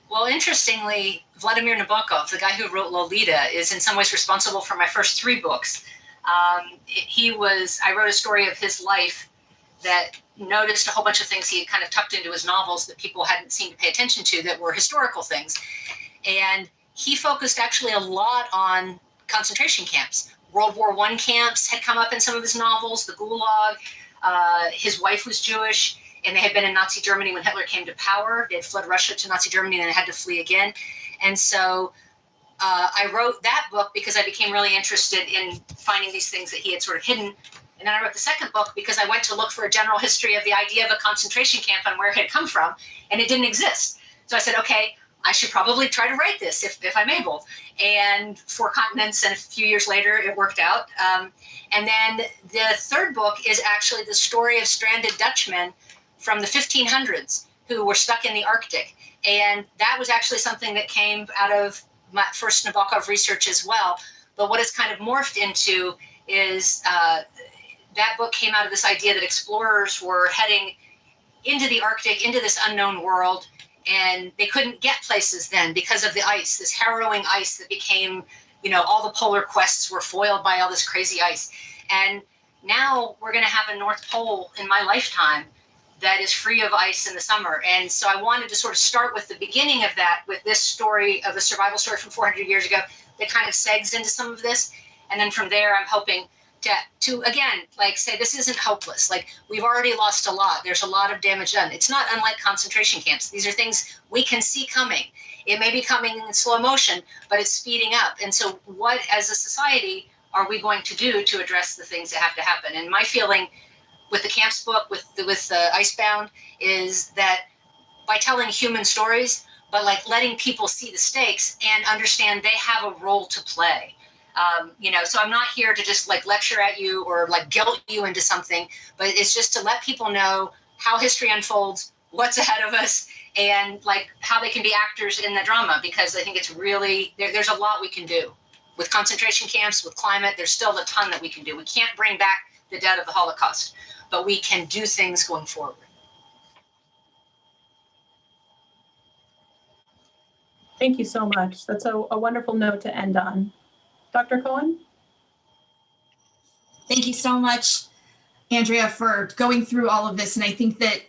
Well, interestingly, Vladimir Nabokov, the guy who wrote Lolita, is in some ways responsible for my first 3 books. I wrote a story of his life that noticed a whole bunch of things he had kind of tucked into his novels that people hadn't seemed to pay attention to, that were historical things. And he focused actually a lot on concentration camps. World War I camps had come up in some of his novels, the Gulag. His wife was Jewish, and they had been in Nazi Germany when Hitler came to power. They had fled Russia to Nazi Germany, and then they had to flee again. And so I wrote that book because I became really interested in finding these things that he had sort of hidden. And then I wrote the second book because I went to look for a general history of the idea of a concentration camp and where it had come from, and it didn't exist. So I said, okay, I should probably try to write this if I'm able. And 4 continents, and a few years later, it worked out. And then the third book is actually the story of stranded Dutchmen from the 1500s who were stuck in the Arctic. And that was actually something that came out of my first Nabokov research as well. But what it's kind of morphed into is that book came out of this idea that explorers were heading into the Arctic, into this unknown world, and they couldn't get places then because of the ice, this harrowing ice that became, all the polar quests were foiled by all this crazy ice. And now we're going to have a North Pole in my lifetime that is free of ice in the summer. And so I wanted to sort of start with the beginning of that, with this story of a survival story from 400 years ago that kind of segs into some of this. And then from there, I'm hoping to again, say, this isn't hopeless. We've already lost a lot. There's a lot of damage done. It's not unlike concentration camps. These are things we can see coming. It may be coming in slow motion, but it's speeding up. And so what, as a society, are we going to do to address the things that have to happen? And my feeling with the camps book, with Icebound, is that by telling human stories, but letting people see the stakes and understand they have a role to play. So I'm not here to just lecture at you or guilt you into something, but it's just to let people know how history unfolds, what's ahead of us, and how they can be actors in the drama, because I think it's really, there's a lot we can do with concentration camps, with climate. There's still a ton that we can do. We can't bring back the dead of the Holocaust, but we can do things going forward. Thank you so much. That's a wonderful note to end on. Dr. Cohen? Thank you so much, Andrea, for going through all of this. And I think that,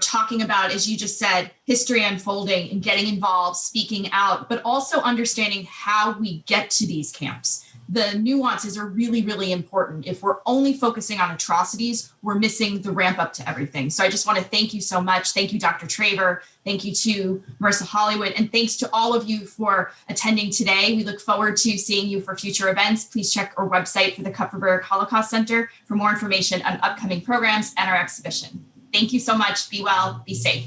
talking about, as you just said, history unfolding and getting involved, speaking out, but also understanding how we get to these camps. The nuances are really, really important. If we're only focusing on atrocities, we're missing the ramp up to everything. So I just want to thank you so much. Thank you, Dr. Traver. Thank you to Marissa Hollywood. And thanks to all of you for attending today. We look forward to seeing you for future events. Please check our website for the Kupferberg Holocaust Center for more information on upcoming programs and our exhibition. Thank you so much. Be well, be safe.